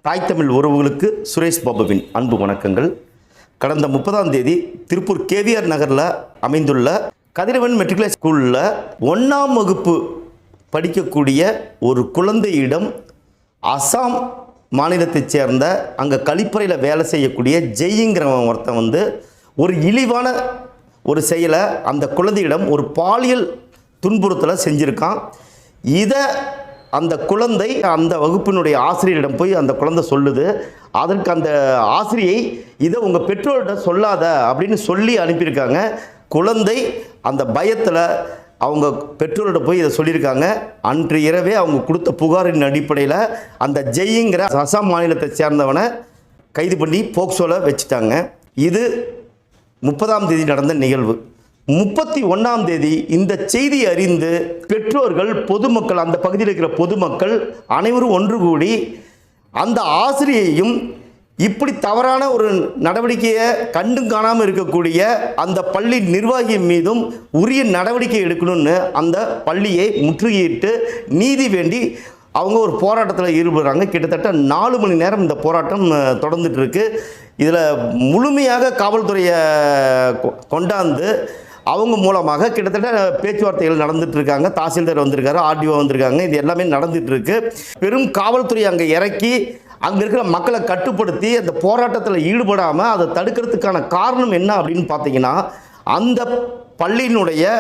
தாய் தமிழ் உறவுகளுக்கு சுரேஷ் பாபுவின் அன்பு வணக்கங்கள். கடந்த 30ஆம் தேதி திருப்பூர் கேவிஆர் நகரில் அமைந்துள்ள கதிரவன் மெட்ரிகுலேஷன் ஸ்கூலில் 1ஆம் வகுப்பு படிக்கக்கூடிய ஒரு குழந்தையிடம் அசாம் மாநிலத்தைச் சேர்ந்த அங்கே கழிப்பறையில் வேலை செய்யக்கூடிய ஜெய்ங்கிறவன் ஒருத்தன் ஒரு இழிவான ஒரு செயலை அந்த குழந்தையிடம் ஒரு பாலியல் துன்புறுத்தலை செஞ்சுருக்கான். இதை அந்த குழந்தை அந்த வகுப்பினுடைய ஆசிரியரிடம் போய் அந்த குழந்தை சொல்லுது. அதற்கு அந்த ஆசிரியை இதை உங்கள் பெற்றோர்கிட்ட சொல்லாத அப்படின்னு சொல்லி அனுப்பியிருக்காங்க. குழந்தை அந்த பயத்தில் அவங்க பெற்றோர்கிட்ட போய் இதை சொல்லியிருக்காங்க. அன்று இரவே அவங்க கொடுத்த புகாரின் அடிப்படையில் அந்த ஜெய்ங்கிற அசாம் மாநிலத்தை சேர்ந்தவனை கைது பண்ணி போக்சோவில் வச்சுட்டாங்க. இது 30ஆம் தேதி நடந்த நிகழ்வு. 31ஆம் தேதி இந்த செய்தி அறிந்து பெற்றோர்கள், பொதுமக்கள், அந்த பகுதியில் இருக்கிற பொதுமக்கள் அனைவரும் ஒன்று கூடி அந்த ஆசிரியையும் இப்படி தவறான ஒரு நடவடிக்கையை கண்டும் காணாமல் இருக்கக்கூடிய அந்த பள்ளி நிர்வாகி மீதும் உரிய நடவடிக்கை எடுக்கணும்னு அந்த பள்ளியை முற்றுகையிட்டு நீதி வேண்டி அவங்க ஒரு போராட்டத்தில் ஈடுபடுறாங்க. கிட்டத்தட்ட 4 மணி நேரம் இந்த போராட்டம் தொடர்ந்துட்டு இருக்கு. இதில் முழுமையாக காவல்துறையை கொண்டாந்து அவங்க மூலமாக கிட்டத்தட்ட பேச்சுவார்த்தைகள் நடந்துட்டு இருக்காங்க. தாசில்தார் வந்திருக்காரு, ஆர்டிஓ வந்திருக்காங்க. இது எல்லாமே நடந்துட்டு இருக்கு. பெரும் காவல்துறை அங்கே இறக்கி அங்கே இருக்கிற மக்களை கட்டுப்படுத்தி அந்த போராட்டத்தில் ஈடுபடாமல் அதை தடுக்கிறதுக்கான காரணம் என்ன அப்படின்னு பார்த்தீங்கன்னா, அந்த பள்ளியினுடைய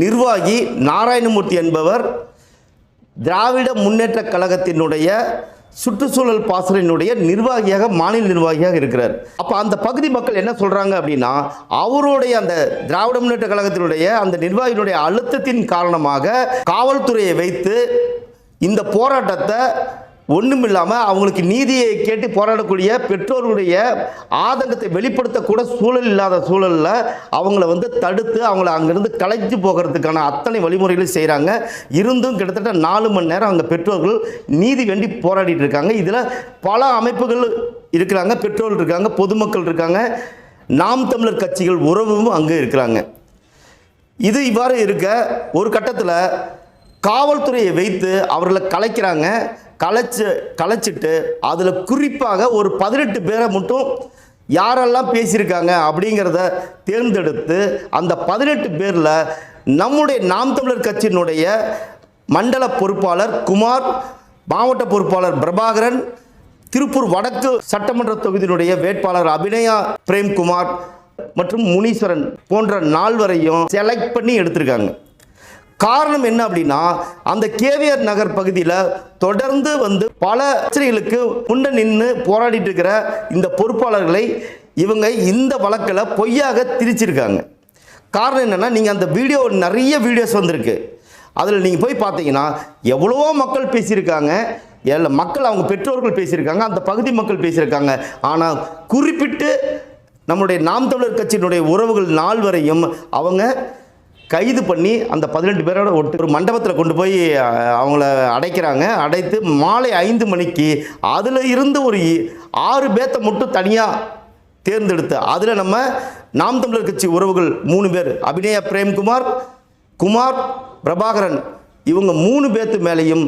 நிர்வாகி நாராயணமூர்த்தி என்பவர் திராவிட முன்னேற்ற கழகத்தினுடைய சுற்றுச்சூழல் பாசறையினுடைய நிர்வாகியாக, மாநில நிர்வாகியாக இருக்கிறார். அப்போ அந்த பகுதி மக்கள் என்ன சொல்கிறாங்க அப்படின்னா, அவருடைய அந்த திராவிட முன்னேற்ற கழகத்தினுடைய அந்த நிர்வாகியினுடைய அழுத்தத்தின் காரணமாக காவல்துறையை வைத்து இந்த போராட்டத்தை ஒன்றுமில்லாமல் அவங்களுக்கு நீதியை கேட்டு போராடக்கூடிய பெற்றோர்களுடைய ஆதங்கத்தை வெளிப்படுத்தக்கூட சூழல் இல்லாத சூழலில் அவங்கள தடுத்து அவங்கள அங்கேருந்து கலைச்சு போகிறதுக்கான அத்தனை வழிமுறைகளும் செய்கிறாங்க. இருந்தும் கிட்டத்தட்ட 4 மணி நேரம் அங்கே பெற்றோர்கள் நீதி வேண்டி போராடிட்டு இருக்காங்க. இதில் பல அமைப்புகள் இருக்கிறாங்க, பெற்றோர்கள் இருக்காங்க, பொதுமக்கள் இருக்காங்க, நாம் தமிழர் கட்சிகள் உறவும் அங்கே இருக்கிறாங்க. இது இவ்வாறு இருக்க ஒரு கட்டத்தில் காவல்துறையை வைத்து அவர்களை கலைக்கிறாங்க. கலைச்சிட்டு அதில் குறிப்பாக ஒரு 18 பேரை மட்டும் யாரெல்லாம் பேசியிருக்காங்க அப்படிங்கிறத தேர்ந்தெடுத்து அந்த 18 பேரில் நம்முடைய நாம் தமிழர் கட்சியினுடைய மண்டல பொறுப்பாளர் குமார், மாவட்ட பொறுப்பாளர் பிரபாகரன், திருப்பூர் வடக்கு சட்டமன்ற தொகுதியினுடைய வேட்பாளர் அபிநயா பிரேம்குமார் மற்றும் முனீஸ்வரன் போன்ற 4 வரையும் செலக்ட் பண்ணி எடுத்திருக்காங்க. காரணம் என்ன அப்படின்னா, அந்த கேவிஆர் நகர் பகுதியில் தொடர்ந்து பல பிரச்சனைகளுக்கு முன்ன நின்று போராடிட்டு இருக்கிற இந்த பொறுப்பாளர்களை இவங்க இந்த வழக்கில் பொய்யாக திரிச்சிருக்காங்க. காரணம் என்னென்னா, நீங்கள் அந்த நிறைய வீடியோஸ் வந்திருக்கு. அதில் நீங்கள் போய் பார்த்தீங்கன்னா எவ்வளவோ மக்கள் பேசியிருக்காங்க. மக்கள் அவங்க பெற்றோர்கள் பேசியிருக்காங்க, அந்த பகுதி மக்கள் பேசியிருக்காங்க. ஆனால் குறிப்பிட்டு நம்முடைய நாம் தமிழர் கட்சியினுடைய உறவுகள் 4 வரையும் அவங்க கைது பண்ணி அந்த 18 பேரோட ஒரு மண்டபத்தில் கொண்டு போய் அவங்கள அடைக்கிறாங்க. அடைத்து மாலை 5 மணிக்கு அதில் இருந்து ஒரு 6 பேர்த்தை மட்டும் தனியாக தேர்ந்தெடுத்து அதில் நம்ம நாம் தமிழர் கட்சி உறவுகள் 3 பேர், அபிநயா பிரேம்குமார், குமார், பிரபாகரன், இவங்க 3 பேர்த்து மேலேயும்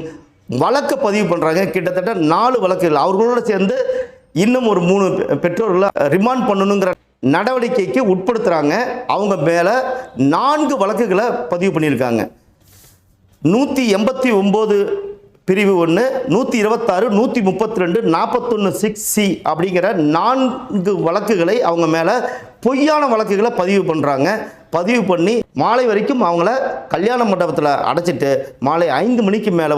வழக்கு பதிவு பண்ணுறாங்க. கிட்டத்தட்ட 4 வழக்குகள். அவர்களோடு சேர்ந்து இன்னும் ஒரு 3 பெற்றோர்களை ரிமாண்ட் பண்ணணுங்கிற நடவடிக்கைக்கு உட்படுத்துகிறாங்க. அவங்க மேலே 4 வழக்குகளை பதிவு பண்ணியிருக்காங்க. 189 பிரிவு 1, 126, 132, 41(6)C அப்படிங்கிற 4 வழக்குகளை அவங்க மேலே பொய்யான வழக்குகளை பதிவு பண்ணுறாங்க. பதிவு பண்ணி மாலை வரைக்கும் அவங்கள கல்யாண மண்டபத்தில் அடைச்சிட்டு மாலை 5 மணிக்கு மேலே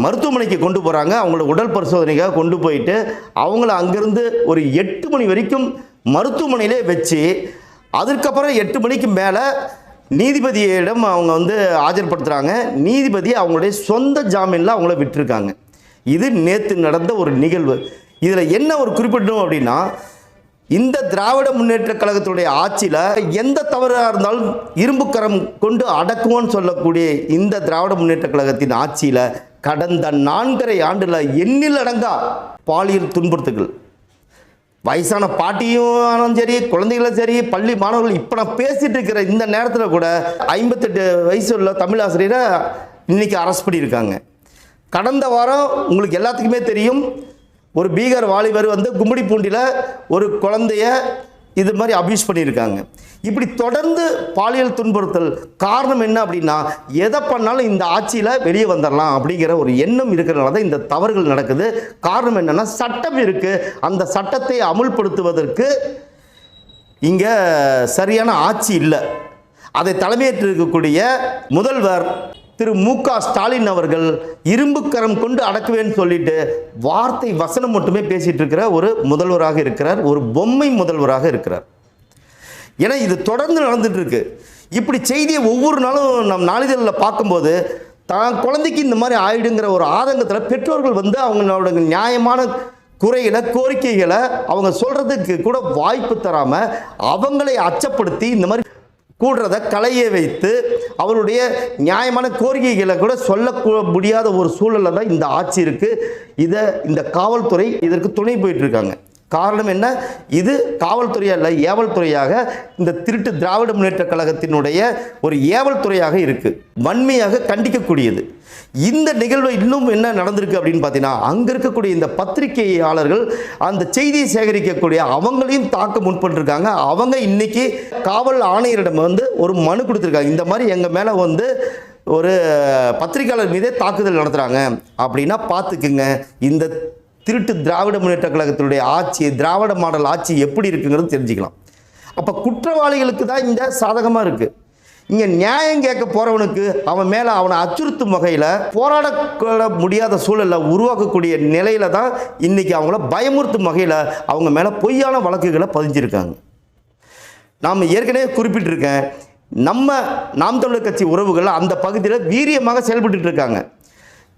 மருத்துவமனைக்கு கொண்டு போகிறாங்க. அவங்கள உடல் பரிசோதனைக்காக கொண்டு போயிட்டு அவங்கள அங்கேருந்து ஒரு 8 மணி வரைக்கும் மருத்துவமனையிலே வச்சு அதுக்கப்புறம் 8 மணிக்கு மேலே நீதிபதியிடம் அவங்க ஆஜர்படுத்துகிறாங்க. நீதிபதி அவங்களுடைய சொந்த ஜாமீனில் அவங்கள விட்டுருக்காங்க. இது நேற்று நடந்த ஒரு நிகழ்வு. இதில் என்ன ஒரு குறிப்பிடணும் அப்படின்னா, இந்த திராவிட முன்னேற்ற கழகத்துடைய ஆட்சியில் எந்த தவறாக இருந்தாலும் இரும்பு கரம் கொண்டு அடக்குவோன்னு சொல்லக்கூடிய இந்த திராவிட முன்னேற்ற கழகத்தின் ஆட்சியில் கடந்த 4.5 ஆண்டில் எண்ணில் அடங்கா பாலியல் துன்புறுத்தல்கள், வயசான பாட்டியும் சரி, குழந்தைகளும் சரி, பள்ளி மாணவர்கள், இப்போ நான் பேசிகிட்டு இருக்கிற இந்த நேரத்தில் கூட 58 வயசு உள்ள தமிழ் ஆசிரியரை இன்றைக்கி அரெஸ்ட் பண்ணியிருக்காங்க. கடந்த வாரம் உங்களுக்கு எல்லாத்துக்குமே தெரியும், ஒரு பீகார் வாலிபர் வந்து கும்மிடிப்பூண்டியில் ஒரு குழந்தைய இது மாதிரி அபியூஸ் பண்ணியிருக்காங்க. இப்படி தொடர்ந்து பாலியல் துன்புறுத்தல் காரணம் என்ன அப்படின்னா, எதை பண்ணாலும் இந்த ஆட்சியில் வெளியே வந்துடலாம் அப்படிங்கிற ஒரு எண்ணம் இருக்கிறனால தான் இந்த தவறுகள் நடக்குது. காரணம் என்னென்னா, சட்டம் இருக்குது, அந்த சட்டத்தை அமுல்படுத்துவதற்கு இங்கே சரியான ஆட்சி இல்லை. அதை தலைமையேற்றிருக்கக்கூடிய முதல்வர் திரு மு.க. ஸ்டாலின் அவர்கள் இரும்பு கரம் கொண்டு அடக்குவேன்னு சொல்லிட்டு வார்த்தை வசனம் மட்டுமே பேசிட்டு இருக்கிற ஒரு முதல்வராக இருக்கிறார், ஒரு பொம்மை முதல்வராக இருக்கிறார். ஏன்னா இது தொடர்ந்து நடந்துட்டு இருக்கு. இப்படி செய்தியை ஒவ்வொரு நாளும் நம் நாளிதழில் பார்க்கும்போது தான் குழந்தைக்கு இந்த மாதிரி ஆயிடுங்கிற ஒரு ஆதங்கத்தில் பெற்றோர்கள் வந்து அவங்களோட நியாயமான குறைகளை கோரிக்கைகளை அவங்க சொல்கிறதுக்கு கூட வாய்ப்பு தராமல் அவங்களை அச்சப்படுத்தி இந்த மாதிரி கூடுறத களைய வைத்து அவருடைய நியாயமான கோரிக்கைகளை கூட சொல்ல முடியாத ஒரு சூழலில் தான் இந்த ஆட்சி இருக்குது. இந்த காவல்துறை இதற்கு துணை போயிட்டுருக்காங்க. காரணம் என்ன? இது காவல்துறையாக இல்லை, ஏவல் துறையாக இந்த திருட்டு திராவிட முன்னேற்ற கழகத்தினுடைய ஒரு ஏவல் துறையாக இருக்குது. வன்மையாக கண்டிக்கக்கூடியது. இந்த நிகழ்வு இன்னும் என்ன நடந்திருக்கு அப்படின்னு பார்த்தீங்கன்னா, அங்கே இருக்கக்கூடிய இந்த பத்திரிகையாளர்கள் அந்த செய்தியை சேகரிக்கக்கூடிய அவங்களையும் தாக்க முற்பட்டிருக்காங்க. அவங்க இன்னைக்கு காவல் ஆணையரிடம் வந்து ஒரு மனு கொடுத்துருக்காங்க. இந்த மாதிரி எங்கள் மேலே வந்து ஒரு பத்திரிகையாளர் மீதே தாக்குதல் நடத்துகிறாங்க அப்படின்னா பார்த்துக்குங்க. இந்த திருட்டு திராவிட முன்னேற்ற கழகத்தினுடைய ஆட்சி, திராவிட மாடல் ஆட்சி எப்படி இருக்குங்கிறது தெரிஞ்சுக்கலாம். அப்போ குற்றவாளிகளுக்கு தான் இந்த சாதகமாக இருக்குது. இங்கே நியாயம் கேட்க போகிறவனுக்கு அவன் மேலே அவனை அச்சுறுத்தும் வகையில் போராட முடியாத சூழலை உருவாக்கக்கூடிய நிலையில் தான் இன்றைக்கி அவங்கள பயமுறுத்தும் வகையில் அவங்க மேலே பொய்யான வழக்குகளை பதிஞ்சிருக்காங்க. நாம் ஏற்கனவே குறிப்பிட்டிருக்கேன், நாம் தமிழர் கட்சி உறவுகள் அந்த பகுதியில் வீரியமாக செயல்பட்டு இருக்காங்க.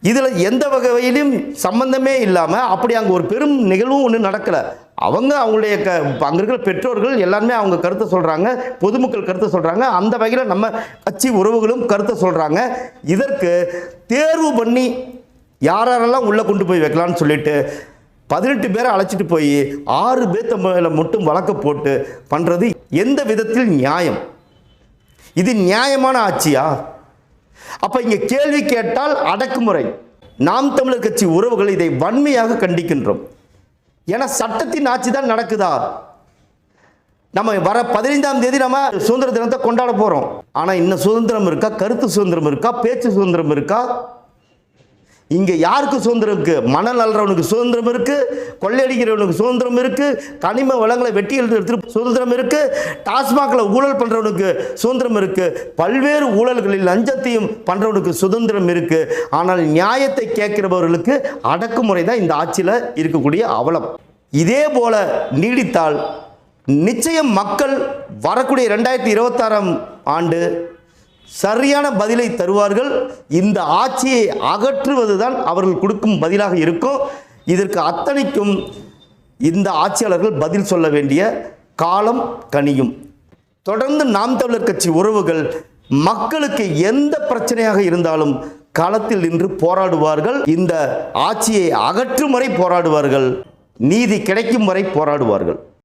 இதில் எந்த வகையிலும் சம்பந்தமே இல்லாமல் அப்படி அங்கே ஒரு பெரும் நிகழ்வும் ஒன்றும் நடக்கலை. அவங்களுடைய அங்கே இருக்கிற பெற்றோர்கள் எல்லாருமே அவங்க கருத்தை சொல்கிறாங்க, பொதுமக்கள் கருத்தை சொல்கிறாங்க. அந்த வகையில் நம்ம கட்சி உறவுகளும் கருத்தை சொல்கிறாங்க. இதற்கு தேர்வு பண்ணி யாரெல்லாம் உள்ளே கொண்டு போய் வைக்கலான்னு சொல்லிட்டு 18 பேரை அழைச்சிட்டு போய் 6 பேர்த்த மேலே மட்டும் வழக்க போட்டு பண்ணுறது எந்த விதத்தில் நியாயம்? இது நியாயமான ஆட்சியா? அப்போ இங்கே கேள்வி கேட்டால் அடக்குமுறை. நாம் தமிழர் கட்சி உறவுகள் இதை வன்மையாக கண்டிக்கின்றோம். ஏன்னா சட்டத்தின் ஆட்சி தான் நடக்குதா? நம்ம வர 15ஆம் தேதி நம்ம சுதந்திர தினத்தை கொண்டாட போகிறோம். ஆனால் இன்னும் சுதந்திரம் இருக்கா? கருத்து சுதந்திரம் இருக்கா? பேச்சு சுதந்திரம் இருக்கா? இங்கே யாருக்கு சுதந்திரம் இருக்குது? மணல் அல்றவனுக்கு சுதந்திரம் இருக்குது, கொள்ளையடிக்கிறவனுக்கு சுதந்திரம் இருக்குது, கனிம வளங்களை வெட்டி எடுத்து சுதந்திரம் இருக்குது, டாஸ்மாகில் ஊழல் பண்ணுறவனுக்கு சுதந்திரம் இருக்குது, பல்வேறு ஊழல்களில் லஞ்சத்தையும் பண்ணுறவனுக்கு சுதந்திரம் இருக்குது. ஆனால் நியாயத்தை கேட்கிறவர்களுக்கு அடக்குமுறை தான் இந்த ஆட்சியில் இருக்கக்கூடிய அவலம். இதே போல நீடித்தால் நிச்சயம் மக்கள் வரக்கூடிய 2026ஆம் ஆண்டு சரியான பதிலை தருவார்கள். இந்த ஆட்சியை அகற்றுவதுதான் அவர்கள் கொடுக்கும் பதிலாக இருக்கும். இதற்கு அத்தனைக்கும் இந்த ஆட்சியாளர்கள் பதில் சொல்ல வேண்டிய காலம் கனியும். தொடர்ந்து நாம் தமிழர் கட்சி உறவுகள் மக்களுக்கு எந்த பிரச்சனையாக இருந்தாலும் களத்தில் நின்று போராடுவார்கள். இந்த ஆட்சியை அகற்றும் வரை போராடுவார்கள். நீதி கிடைக்கும் வரை போராடுவார்கள்.